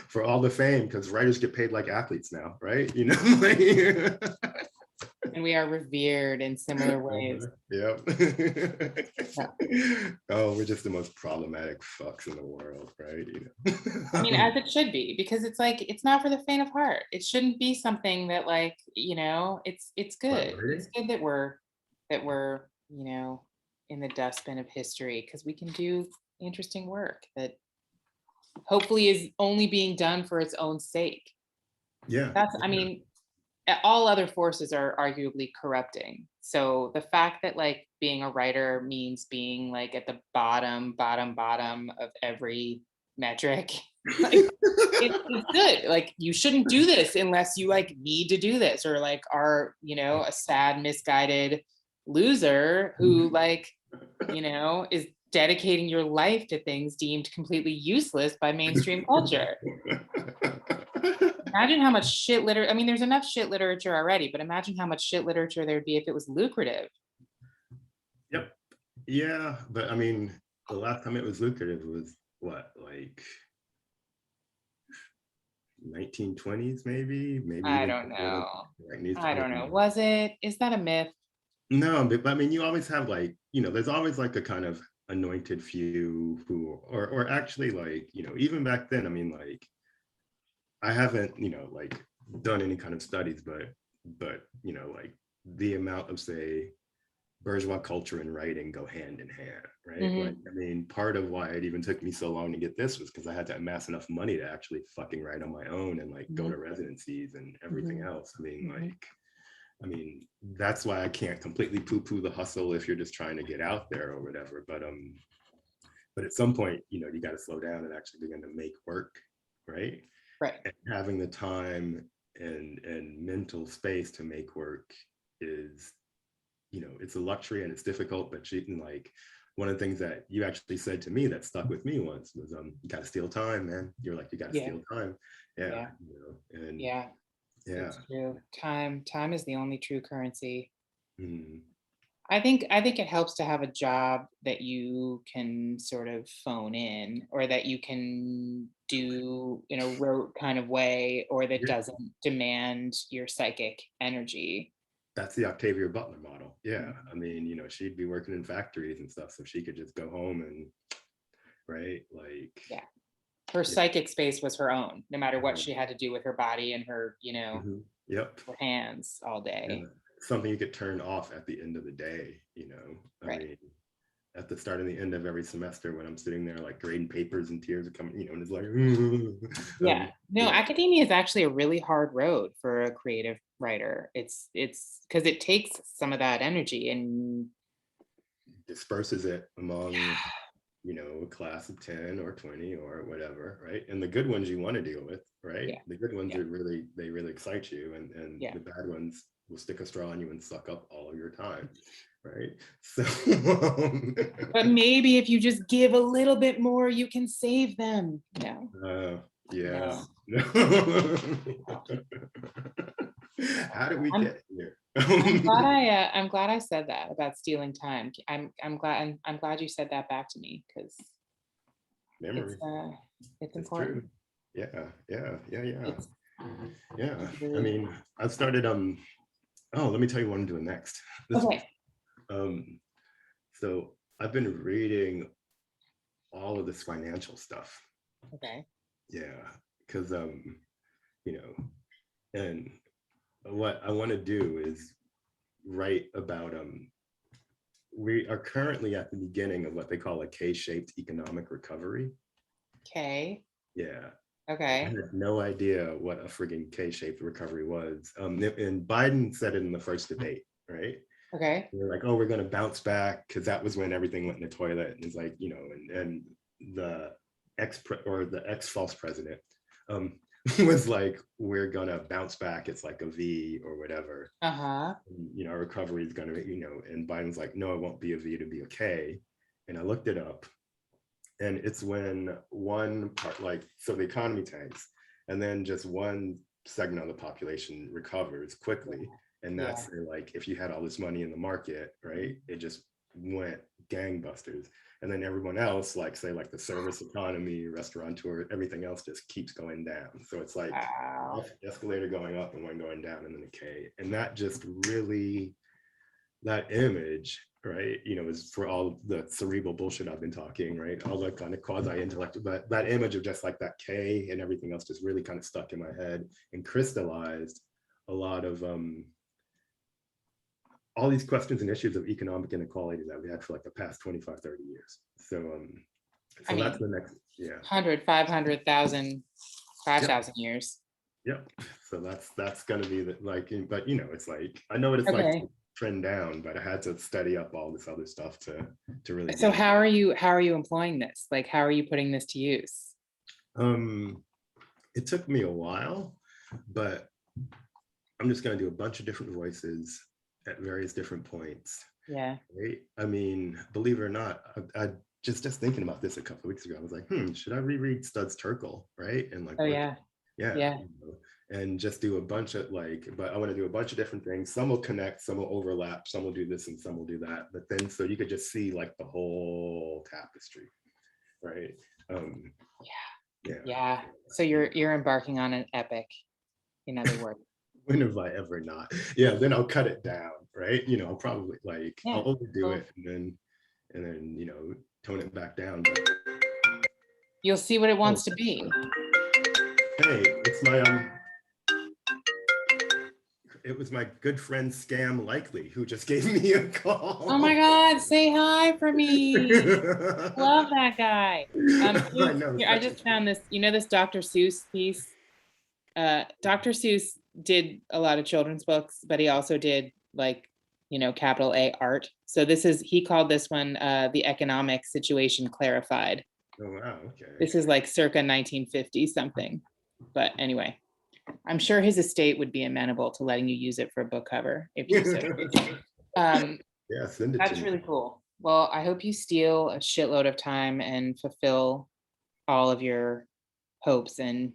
For all the fame, because writers get paid like athletes now, right? You know, like, And we are revered in similar ways. Yep. Yeah. Oh, we're just the most problematic fucks in the world, right? You know? I mean, as it should be, because it's like, it's not for the faint of heart. It shouldn't be something that like, you know, it's good. It's good that we're, you know, in the dustbin of history, because we can do interesting work that hopefully is only being done for its own sake. Yeah. That's, I mean, all other forces are arguably corrupting. So the fact that like being a writer means being like at the bottom of every metric, like it's good. Like you shouldn't do this unless you like need to do this, or like are, you know, a sad, misguided loser who like, you know, is dedicating your life to things deemed completely useless by mainstream culture. Imagine how much shit literature, I mean, there's enough shit literature already, but imagine how much shit literature there'd be if it was lucrative. Yep. Yeah, but I mean, the last time it was lucrative was what, like 1920s, maybe I even don't know. like I don't know. Was it? Is that a myth? No, but I mean, you always have like, you know, there's always like a kind of anointed few who, or actually like, you know, even back then, I mean, like, I haven't, you know, like done any kind of studies, but, you know, like the amount of, say, bourgeois culture and writing go hand in hand, right? Like, I mean, part of why it even took me so long to get this was because I had to amass enough money to actually fucking write on my own and like go to residencies and everything else. I mean, that's why I can't completely poo-poo the hustle if you're just trying to get out there or whatever. But at some point, you know, you got to slow down and actually begin to make work, right? Right. And having the time and mental space to make work is, you know, it's a luxury and it's difficult, but you can, like, one of the things that you actually said to me that stuck with me once was, you got to steal time, man. You're like, you got to steal time. Yeah. You know, and yeah. It's true. Time is the only true currency. I think it helps to have a job that you can sort of phone in, or that you can do in a rote kind of way, or that doesn't demand your psychic energy. That's the Octavia Butler model. Yeah. I mean, you know, she'd be working in factories and stuff, so she could just go home and, right, like, her psychic space was her own, no matter what she had to do with her body and her, you know, her hands all day. And something you could turn off at the end of the day, you know. I mean, at the start and the end of every semester when I'm sitting there like grading papers and tears are coming, you know, and it's like, no, academia is actually a really hard road for a creative writer. It's because it takes some of that energy and disperses it among, you know, a class of 10 or 20 or whatever, right? And the good ones you want to deal with, right? The good ones are really, they really excite you, and the bad ones will stick a straw in you and suck up all of your time, right? So but maybe if you just give a little bit more, you can save them. How did we get here? I'm glad I said that about stealing time. I'm glad you said that back to me, because it's important. True. Yeah. I mean, I've started let me tell you what I'm doing next. So I've been reading all of this financial stuff. Because you know, and what I want to do is write about we are currently at the beginning of what they call a K-shaped economic recovery. Okay. Yeah. I Okay. had no idea what a frigging K-shaped recovery was. And Biden said it in the first debate, right? Okay. They're like, oh, we're going to bounce back, because that was when everything went in the toilet. And it's like, and the ex false president was like, we're going to bounce back. It's like a V or whatever. Uh-huh. And, recovery is going to, and Biden's like, no, it won't be a V, it'll be a K. And I looked it up. And it's when one part, so the economy tanks, and then just one segment of the population recovers quickly. And that's like, if you had all this money in the market, right, it just went gangbusters. And then everyone else, say the service economy, restaurateur, everything else just keeps going down. So it's like escalator going up and one going down and then a K. And that just really, that image, right, is for all the cerebral bullshit I've been talking, right, all the kind of quasi-intellect, but that image of just like that K and everything else just really kind of stuck in my head and crystallized a lot of all these questions and issues of economic inequality that we had for the past 25, 30 years. So that's the next, 100, 500,000, 5,000 years. Yep. So that's gonna be the but it's like, I know what it's like to trend down, but I had to study up all this other stuff to really. So how are you employing this? How are you putting this to use? It took me a while, but I'm just gonna do a bunch of different voices at various different points. Yeah. Right. I mean, believe it or not, I just thinking about this a couple of weeks ago. I was like, should I reread Studs Terkel? Right. And yeah. And just do a bunch of but I want to do a bunch of different things. Some will connect, some will overlap, some will do this and some will do that. But then so you could just see the whole tapestry. Right. Yeah. So you're embarking on an epic, in other words. When have I ever not? Yeah, then I'll cut it down, right? I'll probably I'll overdo it and then tone it back down. But you'll see what it wants to be. Hey, it was my good friend Scam Likely who just gave me a call. Oh my God, say hi for me. Love that guy. I just found this, this Dr. Seuss piece. Dr. Seuss did a lot of children's books, but he also did capital A art. So he called this one The Economic Situation Clarified. Oh, wow, okay. This is circa 1950 something. But anyway, I'm sure his estate would be amenable to letting you use it for a book cover if you so. Yeah, send it that's to me. Really cool. Well, I hope you steal a shitload of time and fulfill all of your hopes and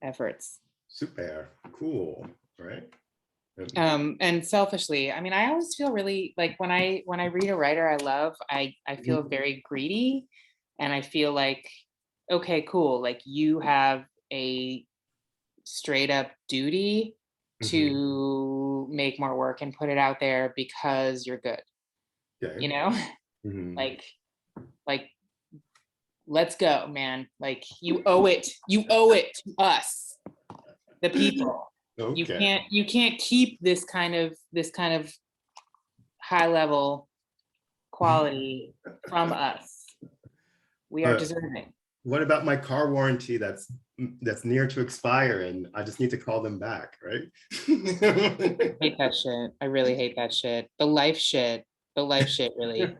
efforts. Super cool, right? And selfishly, I mean, I always feel really when I read a writer I love, I feel very greedy, and I feel okay, cool, you have a straight up duty to make more work and put it out there because you're good. Let's go, man. You owe it to us, the people. Okay. You can't keep this kind of high level quality from us. We are deserving. What about my car warranty that's near to expire and I just need to call them back, right? I hate that shit. I really hate that shit. The life shit, really.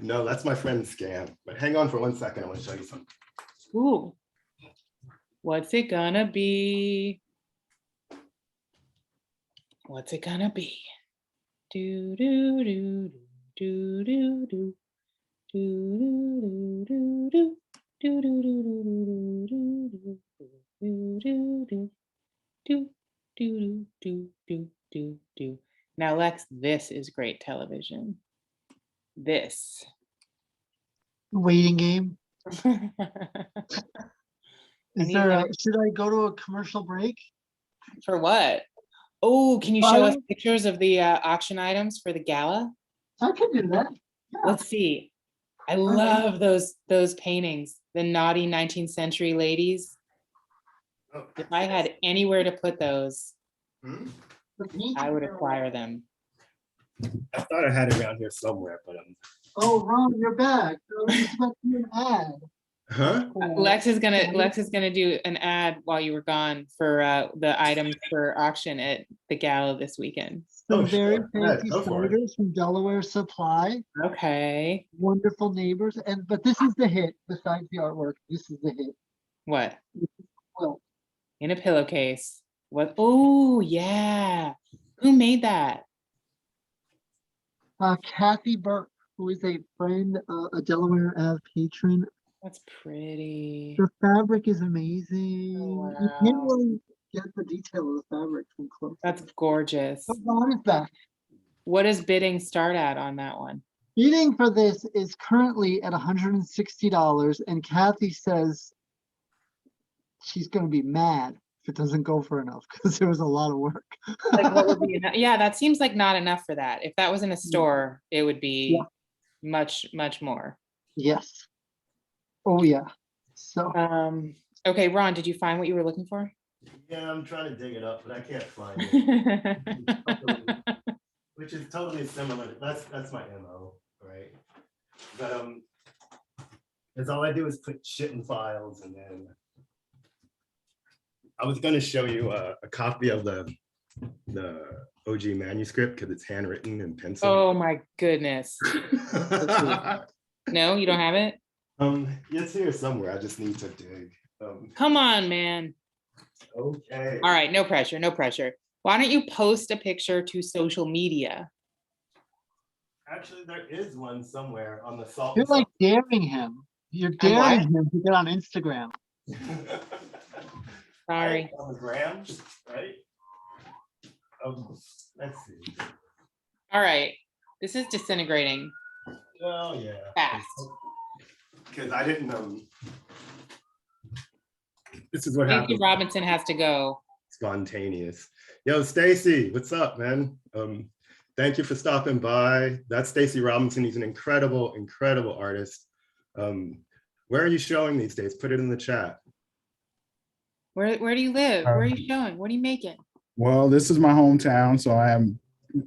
No, that's my friend Scam. But hang on for 1 second. I want to show you something. Ooh. What's it gonna be? What's it gonna be? Do do do do do do do do do do do do do. Now, Lex, this is great television. This. Waiting game. Should I go to a commercial break? For what? Oh, can you show us pictures of the auction items for the gala? I can do that. Yeah. Let's see. I love those paintings, the naughty 19th century ladies. If I had anywhere to put those, I would acquire them. I thought I had it around here somewhere, but Oh, Ron, you're back. I was expecting an ad. huh? Lex is gonna do an ad while you were gone for the items for auction at the gala this weekend. Some Oh, very sure. Go ahead, fancy go for it. ciders from Delaware Supply. Okay, Wonderful neighbors. But this is the hit. Besides the artwork, this is the hit. what? Well, In a pillowcase. What? Oh, yeah. Who made that? Kathy Burke, who is a friend, a Delaware Ave patron. That's pretty. The fabric is amazing. Oh, You can't wow. really get the detail of the fabric from close. That's gorgeous. But Ron is back. What does bidding start at on that one? Bidding for this is currently at $160, and Kathy says she's going to be mad if it doesn't go for enough because there was a lot of work. Like, what would be enough? Yeah, that seems like not enough for that. If that was in a store, it would be Yeah. much, much more. Yes. Oh yeah. So Okay, Ron, did you find what you were looking for? Yeah, I'm trying to dig it up, but I can't find it. Which is totally similar. That's my MO, right? But that's all I do is put shit in files, and then I was going to show you a copy of the OG manuscript because it's handwritten in pencil. Oh my goodness. No, you don't have it? It's here somewhere. I just need to dig. Come on, man. Okay. All right, no pressure, no pressure. Why don't you post a picture to social media? Actually, there is one somewhere on the salt. you're like daring him. You're I'm what? daring him to get on Instagram. Sorry. Right, on the gram, right? Let's see. All right, this is disintegrating Well, yeah. fast. Because I didn't this is what Stacey happens. Robinson has to go. Spontaneous. Yo, Stacy, what's up, man? Thank you for stopping by. That's Stacey Robinson. He's an incredible, incredible artist. Where are you showing these days? Put it in the chat. Where do you live? Where are you showing? What are you making? Well, this is my hometown, so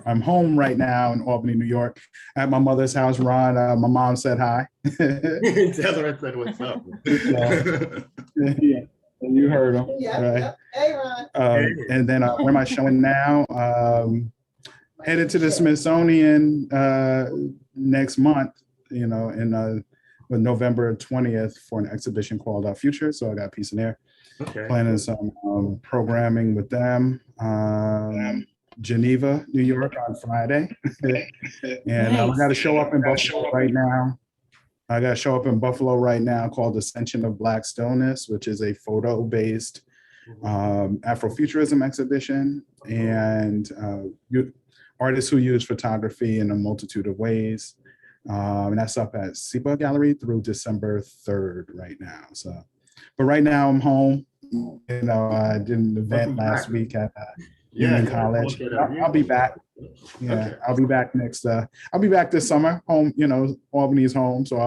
I'm home right now in Albany, New York, at my mother's house. Ron, my mom said hi. Tell her I said what's up. Yeah, you heard him. Right. Hey, Ron. And then where am I showing now? Headed to the Smithsonian next month, you know, in November 20th for an exhibition called Future. So I got a piece in there. Okay. Planning some programming with them. Geneva, New York on Friday. And I got to show up in Buffalo right now. I got to show up in Buffalo right now called Ascension of Black Stillness, which is a photo-based Afrofuturism exhibition. And artists who use photography in a multitude of ways. And that's up at SIPA Gallery through December 3rd right now. So, but right now I'm home. You know, I did an event last week at Union College. I'll be back. Yeah, okay. I'll be back next. I'll be back this summer. Home, you know, Albany's home, so I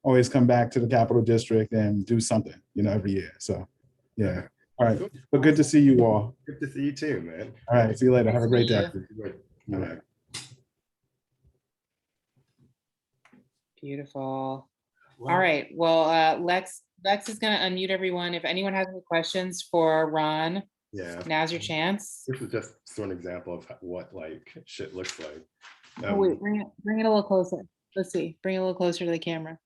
always come back to the Capital District and do something, you know, every year. So, yeah. All right. But good to see you all. Good to see you too, man. All right. See you later. Have a great day. All right. Beautiful. Wow. All right. Well, Lex is going to unmute everyone. If anyone has any questions for Ron, now's your chance. This is just sort of an example of what like shit looks like. Oh wait, bring it a little closer. Let's see. Bring it a little closer to the camera.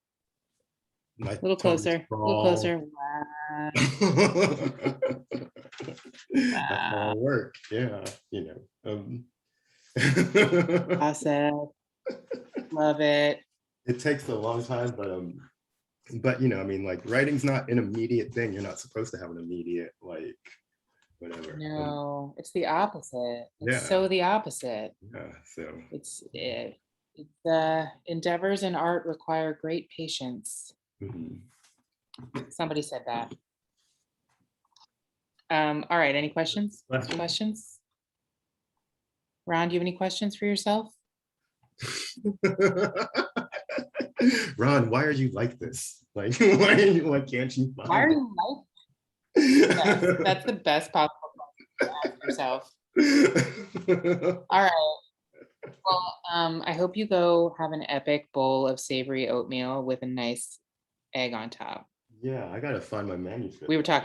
A little closer. A little closer. Wow. That's all work. Yeah, you know. Awesome. Love it. It takes a long time, but you know, I mean, like writing's not an immediate thing. You're not supposed to have an immediate like whatever. No, it's the opposite. It's so the opposite. Yeah. So it's endeavors in art require great patience. Somebody said that. All right. Any questions? Questions? Ron, do you have any questions for yourself? Ron, why are you like this? Like, why can't you find Why are you like that's the best possible question to ask yourself. All right. Well, I hope you go have an epic bowl of savory oatmeal with a nice egg on top. Yeah, I gotta find my manuscript. We were talking